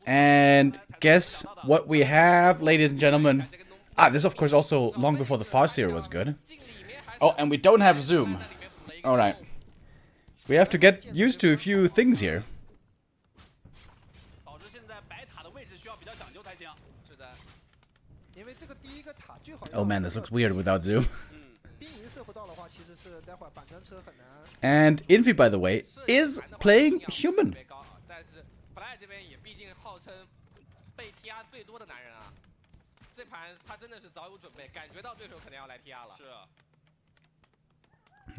And guess what we have, ladies and gentlemen? Ah, this of course also long before the CORSAIR was good. Oh, and we don't have zoom. Alright. We have to get used to a few things here. Oh man, this looks weird without zoom. And Infi, by the way, is playing human.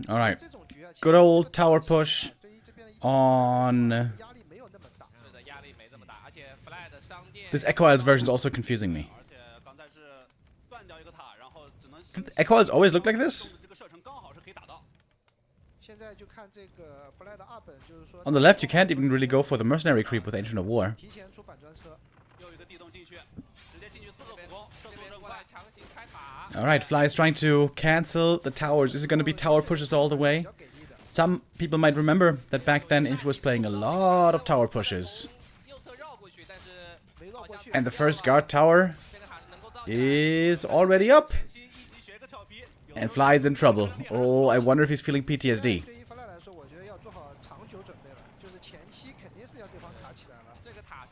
Alright. Good old tower push on... This Echo Isles version is also confusing me. Did Echo Isles always look like this? On the left, you can't even really go for the mercenary creep with Ancient of War. Alright, Fly is trying to cancel the towers. Is it going to be tower pushes all the way? Some people might remember that back then Infi was playing a lot of tower pushes. And the first guard tower is already up. And Fly is in trouble. Oh, I wonder if he's feeling PTSD.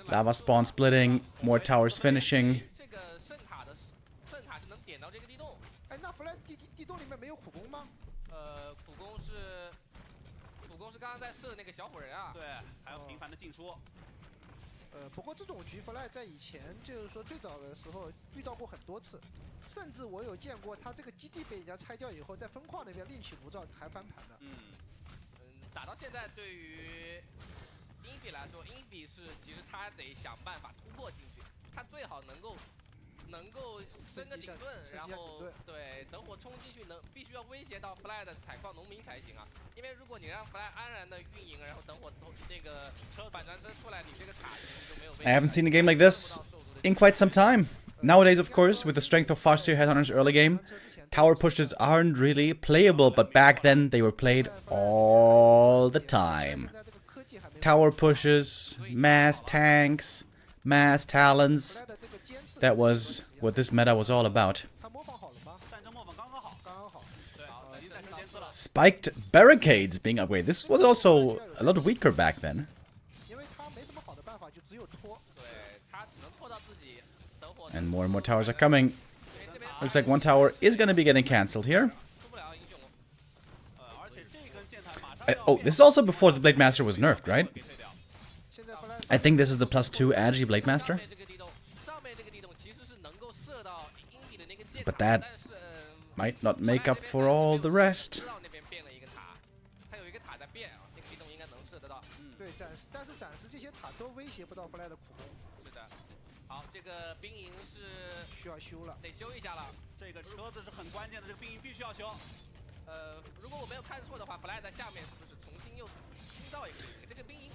Lava spawn splitting, more towers finishing. Infi 来说 ，Infi 是其实他得想办法突破进去，他最好能够升个顶盾，然后对等会冲进去必须要威胁到 Fly 的采矿农民才行啊，因为如果你让 Fly 安然的运营，然后等会那个反转车出来，你这个塔就没有。I haven't seen a game like this in quite some time. Nowadays, of course, with the strength of Farseer Headhunters early game, tower pushes aren't really playable, but back then they were played all the time. Tower pushes, mass tanks, mass talons. That was what this meta was all about. Spiked barricades being upgraded. This was also a lot weaker back then. And more towers are coming. Looks like one tower is going to be getting cancelled here. Oh, this is also before the Blade Master was nerfed, right? I think this is the +2 Agi Blade Master. But that might not make up for all the rest.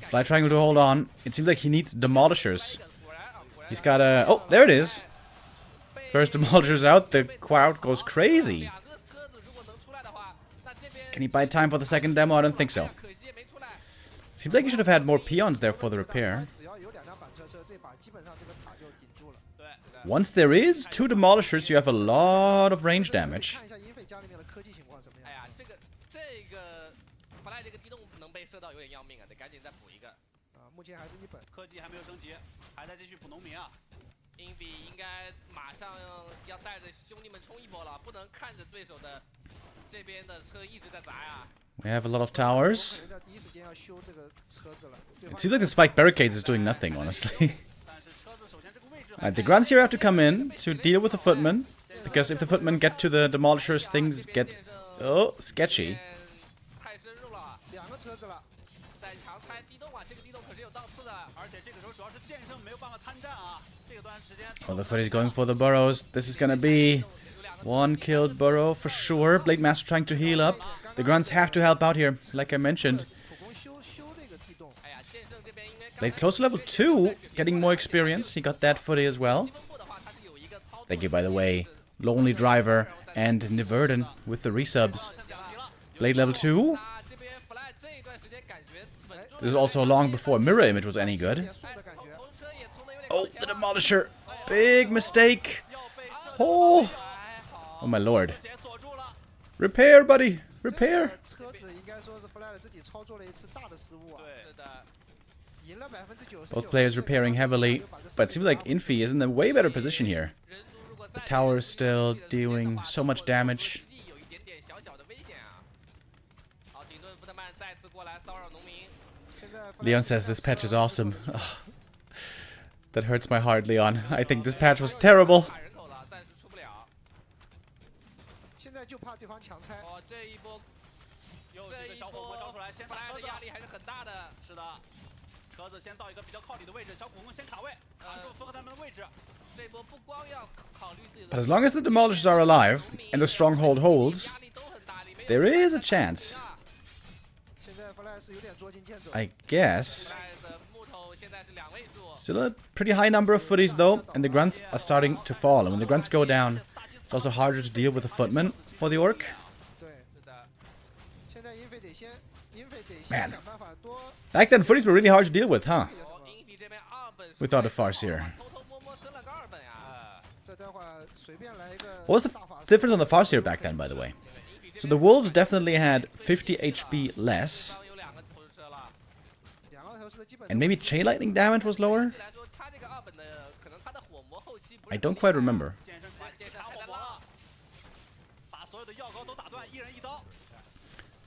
Fly trying to hold on. It seems like he needs demolishers. He's got a... Oh, there it is. First demolishers out, the crowd goes crazy. Can he buy time for the second demo? I don't think so. Seems like he should have had more peons there for the repair. Once there is 2 demolishers, you have a lot of range damage. We have a lot of towers. It seems like the spike barricades is doing nothing, honestly. Alright, the grunts here have to come in to deal with the footmen, because if the footmen get to the demolishers, things get sketchy. Oh, the foot is going for the burrows. This is gonna be one killed burrow for sure. Blade Master trying to heal up. The grunts have to help out here, like I mentioned. Blade close to level 2, getting more experience. He got that footy as well. Thank you, by the way, Lonely Driver and Niverden with the resubs. Blade level 2. This is also long before Mirror Image was any good. Oh, the Demolisher. Big mistake. Oh. Oh, my lord. Repair, buddy. Repair. 车子应该说是 Fly100 自己操作了一次大的失误啊。是的， 赢了99%。 Both players repairing heavily, but it seems like Infi is in a way better position here. The tower is still doing so much damage. 有一点点小小的危险啊。好，停顿福特曼再次过来骚扰农民。 Leon says this patch is awesome. Ugh. That hurts my heart, Leon. I think this patch was terrible. 打人口了，暂时出不了。现在就怕对方强拆。哦，这一波，又这个小火锅招出来，先打来的车子。压力还是很大的。是的，车子先到一个比较靠里的位置，小苦工先卡位，卡住福克他们的位置。这一波不光要考虑自己的。 But as long as the Demolishers are alive and the stronghold holds, 压力都很大，里面 there is a chance. 现在 Fly 是有点捉襟见肘。 I guess. 的木头现在是2位数。 Still a pretty high number of footies though, and the grunts are starting to fall. And when the grunts go down, it's also harder to deal with the footmen for the orc. 对，是的。现在英菲得先 Man. 想办法多。 Back then, footies were really hard to deal with, huh? 哦，英比这边2本。 Without a Farseer. 偷偷摸摸升了个2本呀。这待会儿随便来一个。 What was the difference on the Farseer back then, by the way? So the wolves definitely had 50 HP less, 有2个投石车了。 两个头是基本。 and maybe chain lightning damage was lower? 来说，他这个2本的可能他的火魔后期不是。 I don't quite remember. 健身直接卡火魔了，把所有的药膏都打断，一人一刀。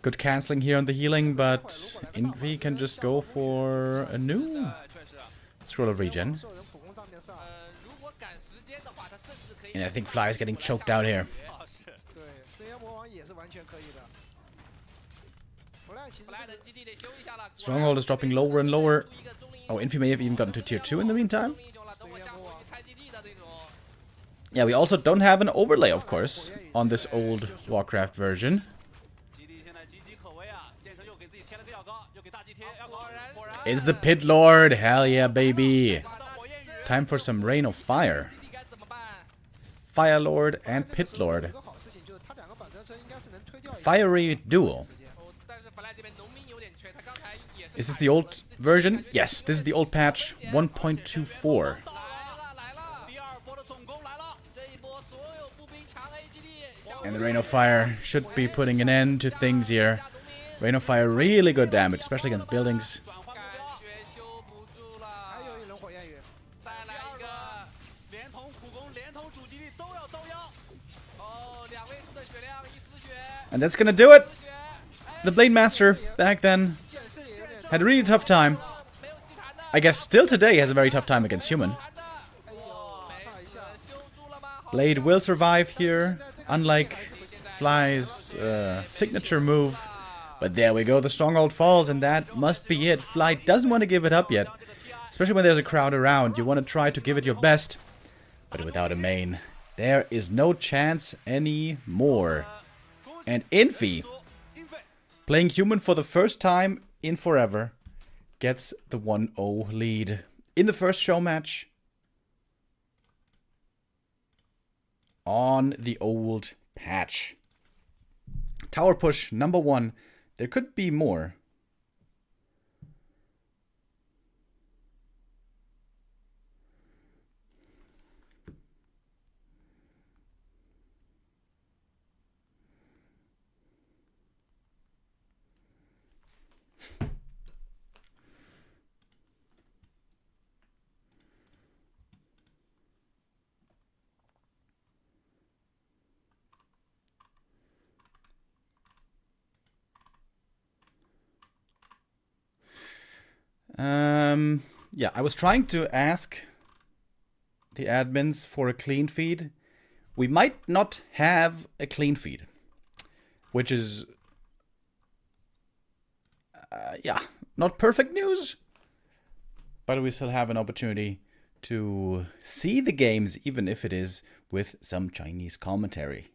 Good cancelling here on the healing, but Infi can just go for a new 确实。 scroll of regen. 所有人苦工上面上。如果赶时间的话，他甚至可以。 And I think Fly is getting choked out here. 啊是。对，深渊魔王也是完全可以的。Fly 其实弗莱的基地得修一下了。 Stronghold is dropping lower and lower. Oh, Infi may have even gotten to tier 2 in the meantime. 等我下回去拆基地的那种。 Yeah, we also don't have an overlay, of course, on this old Warcraft version. 基地现在岌岌可危啊！剑神又给自己贴了个药膏，又给大 G 贴药膏，果然。 It's the Pit Lord. Hell yeah, baby. 打到火焰雨。 Time for some Rain of Fire. 基地该怎么办？ Fire Lord and Pit 有 Lord. 个好事情就是他两个板砖车应该是能推掉。 Fiery duel. 哦，但是弗莱这边农民有点缺，他刚才也是。 Is this the old version? Yes, this is the old patch 1.24. 来了。第二波的总攻来了。这一波所有步兵强 A 基地。 And the Rain of Fire should be putting an end to things here. Rain of Fire really good damage, especially against buildings. 转换目感标，觉修不住了。还有一轮火焰雨。再来一个。连同苦工，连同主基地都要遭殃。哦，2位数的血量，一丝血。 And that's gonna do it. 血。 The Blade Master, back then, 剑士也有点。 had a really tough time. 没有祭坛的。 I guess still today has a very tough time against human. 哎呦，差一下。 修住了吗？ Blade will survive here, unlike Fly's signature move. But there we go, the stronghold falls, and that must be it. Fly doesn't want to give it up yet. Especially when there's a crowd around. You want to try to give it your best. But without a main, there is no chance anymore. And Infi, playing human for the first time in forever, gets the 1-0 lead in the first show match on the old patch. Tower push number 1. There could be more. Yeah, I was trying to ask the admins for a clean feed. We might not have a clean feed, which is, yeah, not perfect news, but we still have an opportunity to see the games, even if it is with some Chinese commentary.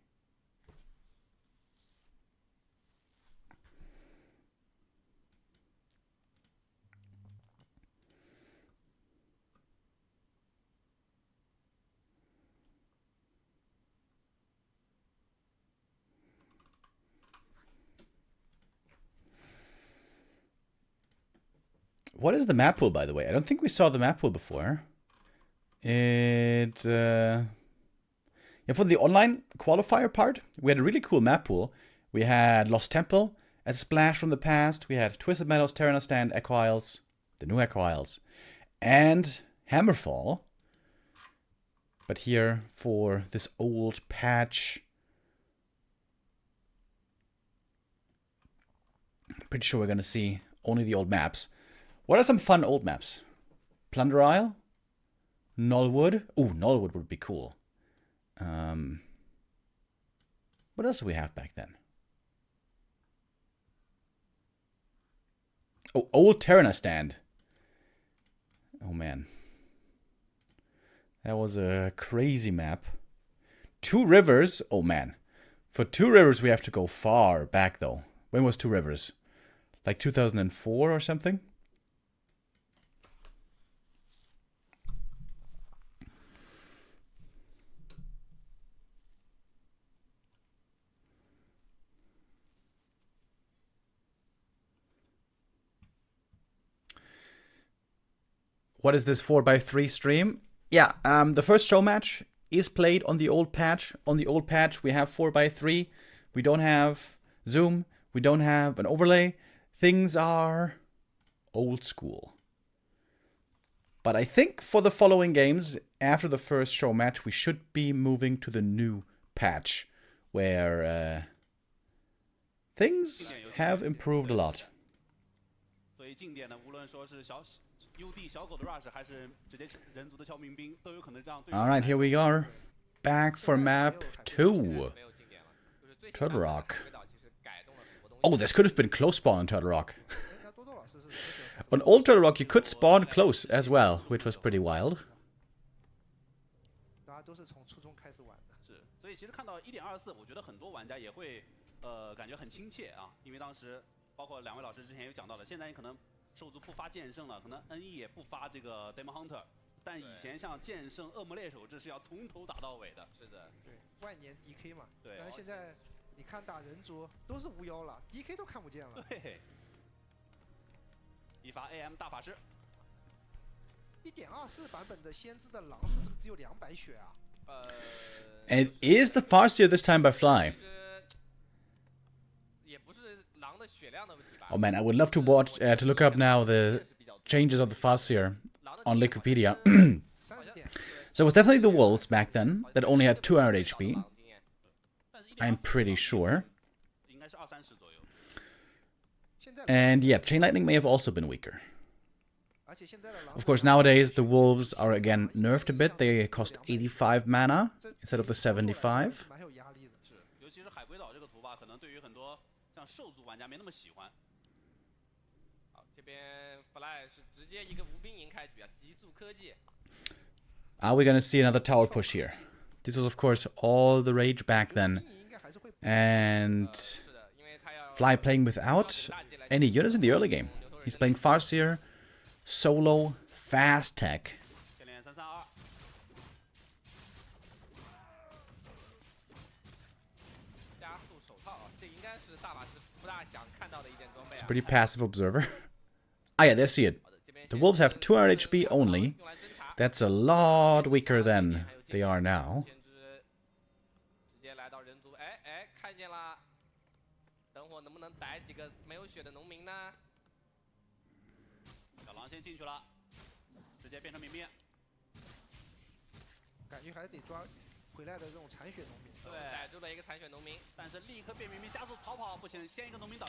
What is the map pool, by the way? I don't think we saw the map pool before. Yeah, for the online qualifier part, we had a really cool map pool. We had Lost Temple as a splash from the past. We had Twisted Meadows, Terran Stand, Echo Isles, the new Echo Isles, and Hammerfall. But here, for this old patch, pretty sure we're gonna see only the old maps. What are some fun old maps? Plunder Isle? Nullwood? Ooh, Nullwood would be cool. What else do we have back then? Oh, Old Terran Stand. Oh man. That was a crazy map. Two Rivers. Oh man. For Two Rivers we have to go far back though. When was Two Rivers? Like 2004 or something? What is this 4x3 stream? Yeah, the first show match is played on the old patch. On the old patch, we have 4x3. We don't have Zoom. We don't have an overlay. Things are old school. But I think for the following games, after the first show match, we should be moving to the new patch, where things have improved a lot. Alright, here we are. Back for map 2. Turtle Rock. Oh, this could have been close spawn on Turtle Rock. On Old Turtle Rock, you could spawn close as well, which was pretty wild. 大家都是从初中开始玩的。是，所以其实看到1.24，我觉得很多玩家也会感觉很亲切啊，因为当时包括两位老师之前也讲到了，现在你可能兽族不发剑圣了，可能 NE 也不发这个 Demon Hunter， 但以前像剑圣、恶魔猎手，这是要从头打到尾的。是的，对，万年 DK 嘛。对。但是现在你看打人族都是无妖了 ，DK 都看不见了。对。一发 AM 大法师。1.24版本的先知的狼是不是只有200血啊？And is the Farseer this time by Fly? Oh man, I would love to watch to look up now the changes of the Farseer on Wikipedia. So it was definitely the wolves back then that only had 200 HP. I'm pretty sure. And yeah, Chain Lightning may have also been weaker. Of course, nowadays the wolves are again nerfed a bit. They cost 85 mana instead of the 75. Are we gonna see another tower push here? This was of course all the rage back then. And Fly playing without any units in the early game. He's playing Farseer, solo, fast tech. It's a pretty passive observer. Ah yeah, they see it. The wolves have 200 HP only. That's a lot weaker than they are now.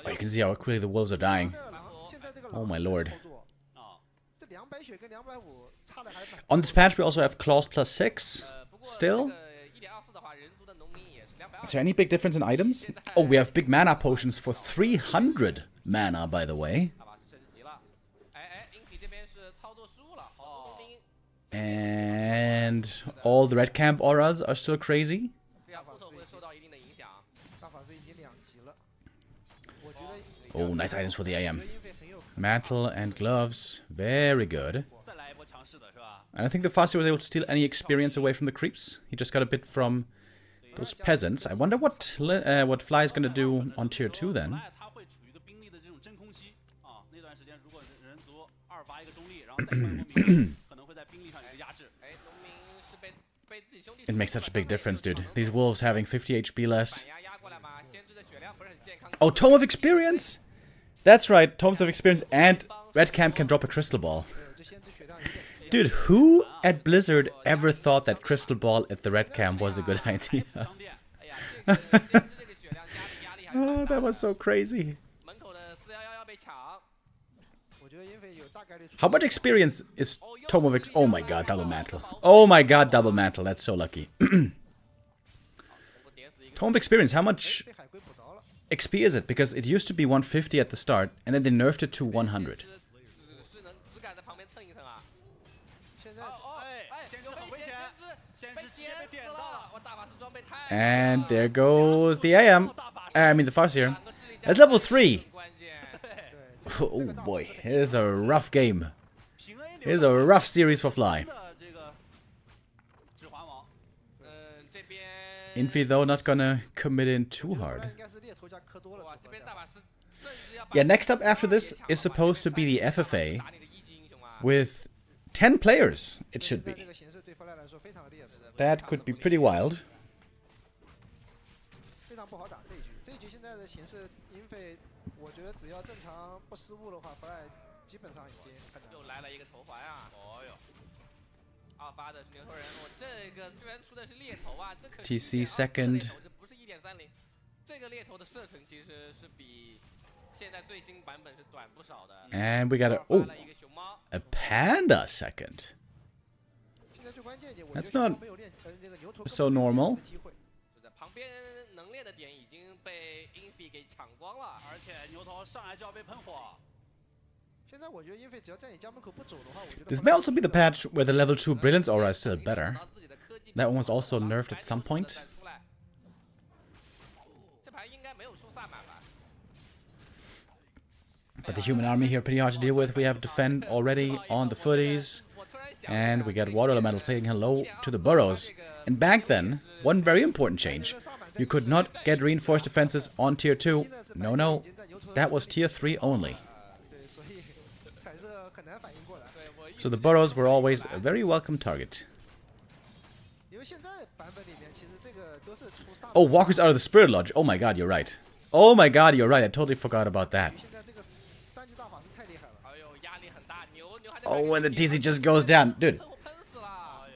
Oh, you can see how quickly the wolves are dying. Oh my lord. On this patch we also have claws +6 still. Is there any big difference in items? Oh, we have big mana potions for 300 mana, by the way. And all the red camp auras are still crazy. Oh, nice items for the AM. Mantle and gloves, very good. And I think the Farseer was able to steal any experience away from the creeps. He just got a bit from those peasants. I wonder what Fly is gonna do on tier 2 then. It makes such a big difference, dude. These wolves having 50 HP less. Oh, Tome of Experience! That's right, Tomes of Experience, and Red Camp can drop a Crystal Ball. Dude, who at Blizzard ever thought that Crystal Ball at the Red Camp was a good idea? Oh, that was so crazy. How much experience is Tome of Experience? Oh my god, Double Mantle. Oh my god, Double Mantle. That's so lucky. Tome of Experience, how much XP is it? Because it used to be 150 at the start, and then they nerfed it to 100. And there goes the AM. I mean the Farseer. That's level 3. Oh boy, it is a rough game. It is a rough series for Fly. Infi though not gonna commit in too hard. Yeah, next up after this is supposed to be the FFA with 10 players, it should be. That could be pretty wild. TC second. And we got a Panda second. That's not so normal. This may also be the patch where the level 2 Brilliance Aura is still better. That one was also nerfed at some point. But the human army here pretty hard to deal with. We have Defend already on the footies. And we got Water Elemental saying hello to the burrows. And back then, one very important change. You could not get reinforced defenses on tier 2. No, that was tier 3 only. So the burrows were always a very welcome target. Oh, Walker's out of the Spirit Lodge. Oh my god, you're right. Oh my god, you're right. I totally forgot about that. Oh, and the TC just goes down. Dude,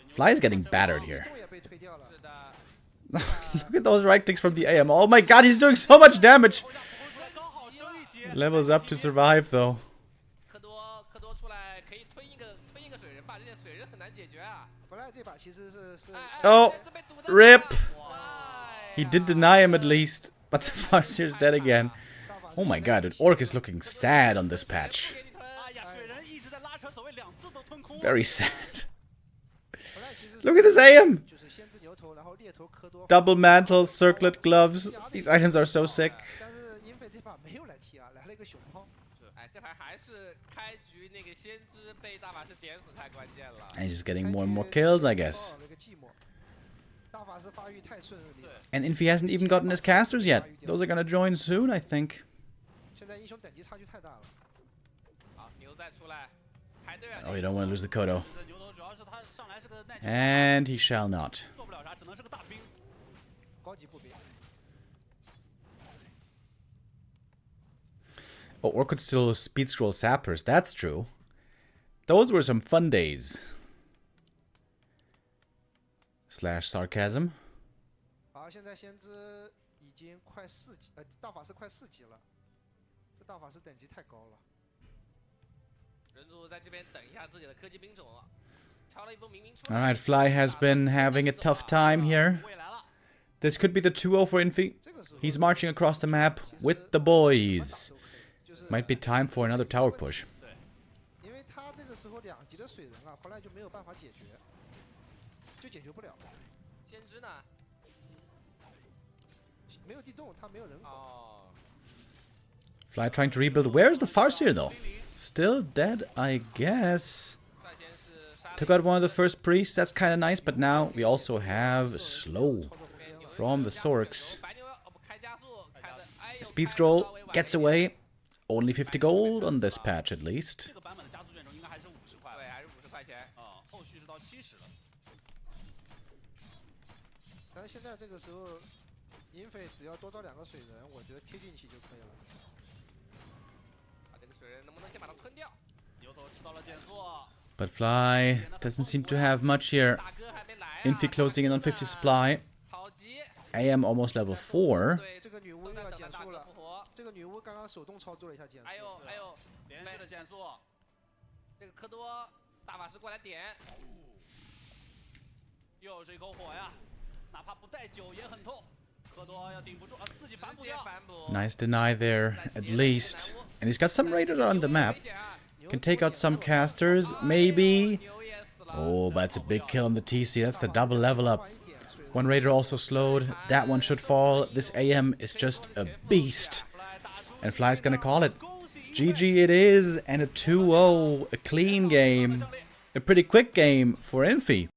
Fly is getting battered here. Look at those right clicks from the AM. Oh my god, he's doing so much damage. Levels up to survive, though. Oh, rip. He did deny him at least, but the Farseer's dead again. Oh my god, dude, Orc is looking sad on this patch. Very sad. Look at this AM! Double mantle, circlet gloves. These items are so sick. And he's just getting more and more kills, I guess. And Infi hasn't even gotten his casters yet. Those are gonna join soon, I think. Oh, you don't want to lose the Kodo. And he shall not. Oh, or could still speed scroll sappers. That's true. Those were some fun days. Slash sarcasm. Alright, Fly has been having a tough time here. This could be the 2-0 for Infi. He's marching across the map with the boys. Might be time for another tower push. Fly trying to rebuild. Where's the Farseer though? Still dead, I guess. Took out one of the first priests, that's kind of nice, but now we also have slow from the Sorks. Speed scroll gets away. Only 50 gold on this patch at least. 但是现在这个时候，Infi只要多招2个水人，我觉得贴进去就可以了。把这个水人能不能先把它吞掉？ 牛头吃到了减速， But Fly doesn't seem to have much here. 大哥还没来啊 Infi closing in on 50 supply. 好急！ AM almost level 4. 对，这个女巫又要减速了。复活。这个女巫刚刚手动操作了一下减速。还有连续的减速，这个科多大法师过来点，又是一口火呀，哪怕不带酒也很痛。科多要顶不住啊，自己反补直接掉。反补。 Nice deny there, at least. And he's got some raiders on the map. Can take out some casters, maybe. Oh, but it's a big kill on the TC. That's the double level up. One raider also slowed. That one should fall. This AM is just a beast. And Fly's gonna call it. GG it is, and a 2-0. A clean game. A pretty quick game for Infi.